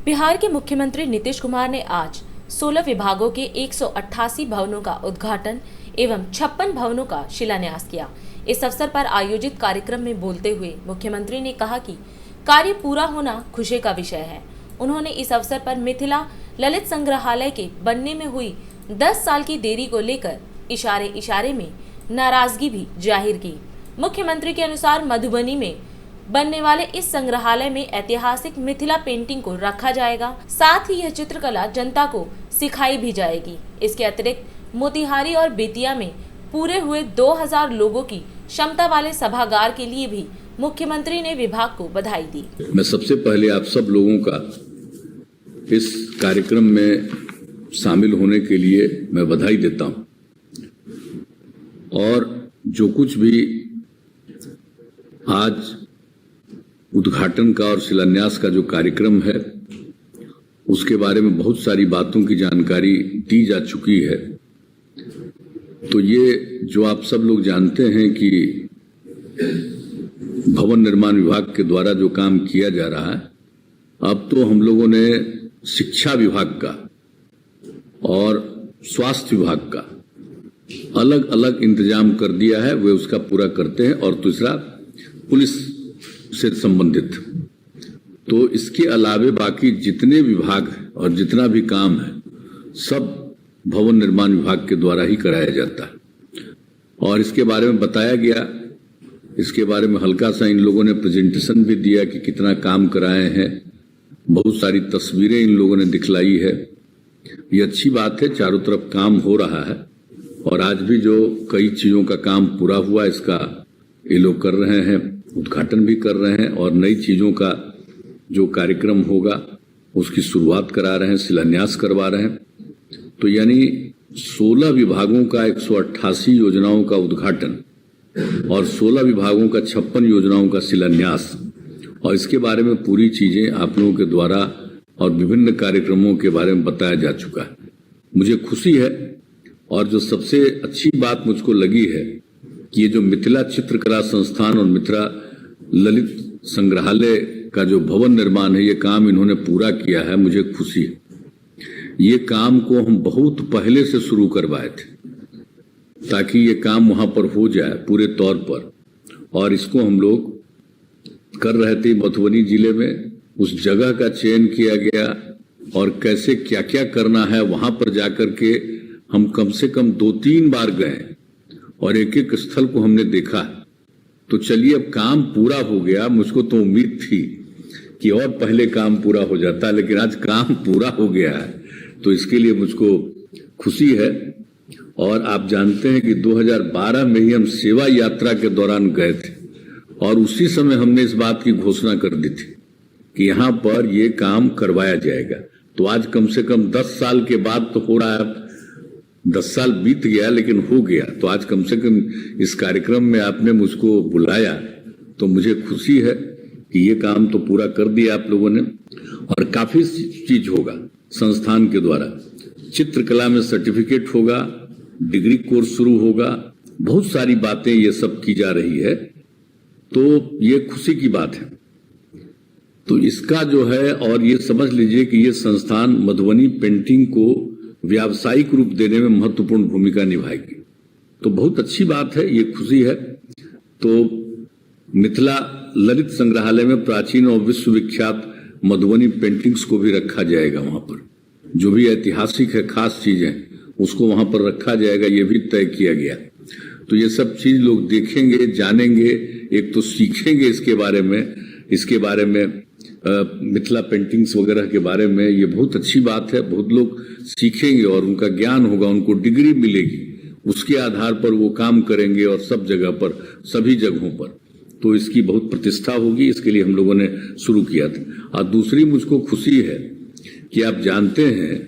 बिहार के मुख्यमंत्री नीतीश कुमार ने आज 16 विभागों के 188 भवनों का उद्घाटन एवं 56 भवनों का शिलान्यास किया। इस अवसर पर आयोजित कार्यक्रम में बोलते हुए मुख्यमंत्री ने कहा कि कार्य पूरा होना खुशी का विषय है। उन्होंने इस अवसर पर मिथिला ललित संग्रहालय के बनने में हुई 10 साल की देरी को लेकर इशारे में नाराजगी भी जाहिर की। मुख्यमंत्री के अनुसार मधुबनी में बनने वाले इस संग्रहालय में ऐतिहासिक मिथिला पेंटिंग को रखा जाएगा, साथ ही यह चित्रकला जनता को सिखाई भी जाएगी। इसके अतिरिक्त मोतिहारी और बेतिया में पूरे हुए 2000 लोगों की क्षमता वाले सभागार के लिए भी मुख्यमंत्री ने विभाग को बधाई दी। मैं सबसे पहले आप सब लोगों का इस कार्यक्रम में शामिल होने के लिए मैं बधाई देता हूं, और जो कुछ भी आज उद्घाटन का और शिलान्यास का जो कार्यक्रम है उसके बारे में बहुत सारी बातों की जानकारी दी जा चुकी है। तो ये जो आप सब लोग जानते हैं कि भवन निर्माण विभाग के द्वारा जो काम किया जा रहा है, अब तो हम लोगों ने शिक्षा विभाग का और स्वास्थ्य विभाग का अलग अलग इंतजाम कर दिया है, वे उसका पूरा करते हैं। और दूसरा पुलिस से संबंधित। तो इसके अलावे बाकी जितने विभाग और जितना भी काम है सब भवन निर्माण विभाग के द्वारा ही कराया जाता है। और इसके बारे में बताया गया, इसके बारे में हल्का सा इन लोगों ने प्रेजेंटेशन भी दिया कि कितना काम कराए हैं, बहुत सारी तस्वीरें इन लोगों ने दिखलाई है। ये अच्छी बात है, चारों तरफ काम हो रहा है। और आज भी जो कई चीजों का काम पूरा हुआ इसका ये लोग कर रहे हैं, उद्घाटन भी कर रहे हैं, और नई चीजों का जो कार्यक्रम होगा उसकी शुरुआत करा रहे हैं, शिलान्यास करवा रहे हैं। तो यानी 16 विभागों का 188 योजनाओं का उद्घाटन और 16 विभागों का 56 योजनाओं का शिलान्यास, और इसके बारे में पूरी चीजें आप लोगों के द्वारा और विभिन्न कार्यक्रमों के बारे में बताया जा चुका है। मुझे खुशी है, और जो सबसे अच्छी बात मुझको लगी है कि ये जो मिथिला चित्रकला संस्थान और मिथिला ललित संग्रहालय का जो भवन निर्माण है, ये काम इन्होंने पूरा किया है। मुझे खुशी है। ये काम को हम बहुत पहले से शुरू करवाए थे ताकि ये काम वहां पर हो जाए पूरे तौर पर, और इसको हम लोग कर रहे थे। मधुबनी जिले में उस जगह का चयन किया गया और कैसे क्या क्या करना है, वहां पर जाकर के हम कम से कम 2-3 बार गए और एक एक स्थल को हमने देखा। तो चलिए, अब काम पूरा हो गया। मुझको तो उम्मीद थी कि और पहले काम पूरा हो जाता, लेकिन आज काम पूरा हो गया है, तो इसके लिए मुझको खुशी है। और आप जानते हैं कि 2012 में ही हम सेवा यात्रा के दौरान गए थे, और उसी समय हमने इस बात की घोषणा कर दी थी कि यहां पर ये काम करवाया जाएगा। तो आज कम से कम 10 साल के बाद तो हो रहा है। 10 साल बीत गया लेकिन हो गया। तो आज कम से कम इस कार्यक्रम में आपने मुझको बुलाया, तो मुझे खुशी है कि ये काम तो पूरा कर दिया आप लोगों ने। और काफी चीज होगा संस्थान के द्वारा। चित्रकला में सर्टिफिकेट होगा, डिग्री कोर्स शुरू होगा, बहुत सारी बातें ये सब की जा रही है। तो ये खुशी की बात है। तो इसका जो है, और ये समझ लीजिए कि ये संस्थान मधुबनी पेंटिंग को व्यावसायिक रूप देने में महत्वपूर्ण भूमिका निभाएगी। तो बहुत अच्छी बात है, ये खुशी है। तो मिथिला ललित संग्रहालय में प्राचीन और विश्वविख्यात मधुबनी पेंटिंग्स को भी रखा जाएगा। वहां पर जो भी ऐतिहासिक है, खास चीजें, उसको वहां पर रखा जाएगा, ये भी तय किया गया। तो ये सब चीज लोग देखेंगे, जानेंगे, एक तो सीखेंगे इसके बारे में मिथिला पेंटिंग्स वगैरह के बारे में। ये बहुत अच्छी बात है। बहुत लोग सीखेंगे और उनका ज्ञान होगा, उनको डिग्री मिलेगी, उसके आधार पर वो काम करेंगे, और सब जगह पर, सभी जगहों पर। तो इसकी बहुत प्रतिष्ठा होगी। इसके लिए हम लोगों ने शुरू किया था। और दूसरी मुझको खुशी है कि आप जानते हैं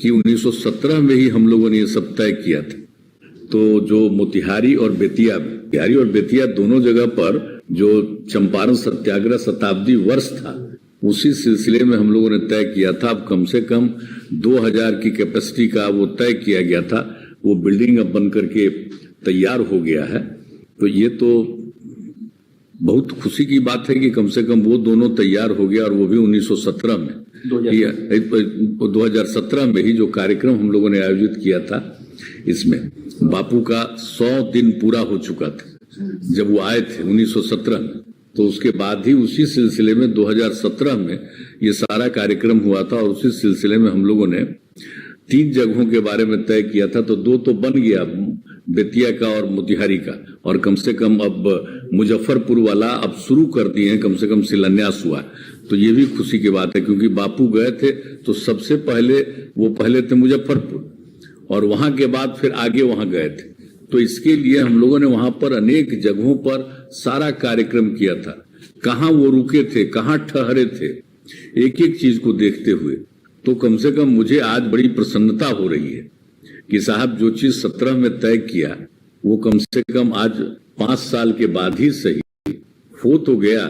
कि 1917 में ही हम लोगों ने ये सब तय किया था। तो जो मोतिहारी और बेतिया दोनों जगह पर जो चंपारण सत्याग्रह शताब्दी वर्ष था, उसी सिलसिले में हम लोगों ने तय किया था। अब कम से कम 2000 की कैपेसिटी का वो तय किया गया था। वो बिल्डिंग अब बनकर के तैयार हो गया है। तो ये तो बहुत खुशी की बात है कि कम से कम वो दोनों तैयार हो गया, और वो भी 1917 में। 2017 में ही जो कार्यक्रम हम लोगों ने आयोजित किया था, इसमें बापू का 100 दिन पूरा हो चुका था जब वो आए थे 1917 में। तो उसके बाद ही उसी सिलसिले में 2017 में ये सारा कार्यक्रम हुआ था और उसी सिलसिले में हम लोगों ने 3 जगहों के बारे में तय किया था। तो 2 तो बन गया, बेतिया का और मोतिहारी का, और कम से कम अब मुजफ्फरपुर वाला अब शुरू कर दिए हैं, कम से कम शिलान्यास हुआ। तो ये भी खुशी की बात है, क्योंकि बापू गए थे तो सबसे पहले वो थे मुजफ्फरपुर और वहां के बाद फिर आगे वहां गए थे। तो इसके लिए हम लोगों ने वहां पर अनेक जगहों पर सारा कार्यक्रम किया था, कहां वो रुके थे, कहां ठहरे थे, एक एक चीज को देखते हुए। तो कम से कम मुझे आज बड़ी प्रसन्नता हो रही है कि साहब जो चीज 17 में तय किया वो कम से कम आज 5 साल के बाद ही सही हो तो गया।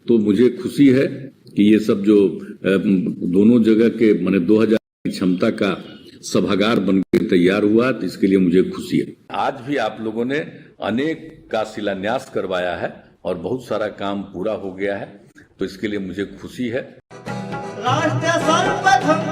तो मुझे खुशी है कि ये सब जो दोनों जगह के माने 2000 की क्षमता का सभागार बनकर तैयार हुआ, तो इसके लिए मुझे खुशी है। आज भी आप लोगों ने अनेक का शिलान्यास करवाया है और बहुत सारा काम पूरा हो गया है, तो इसके लिए मुझे खुशी है। राष्ट्र सर्वप्रथम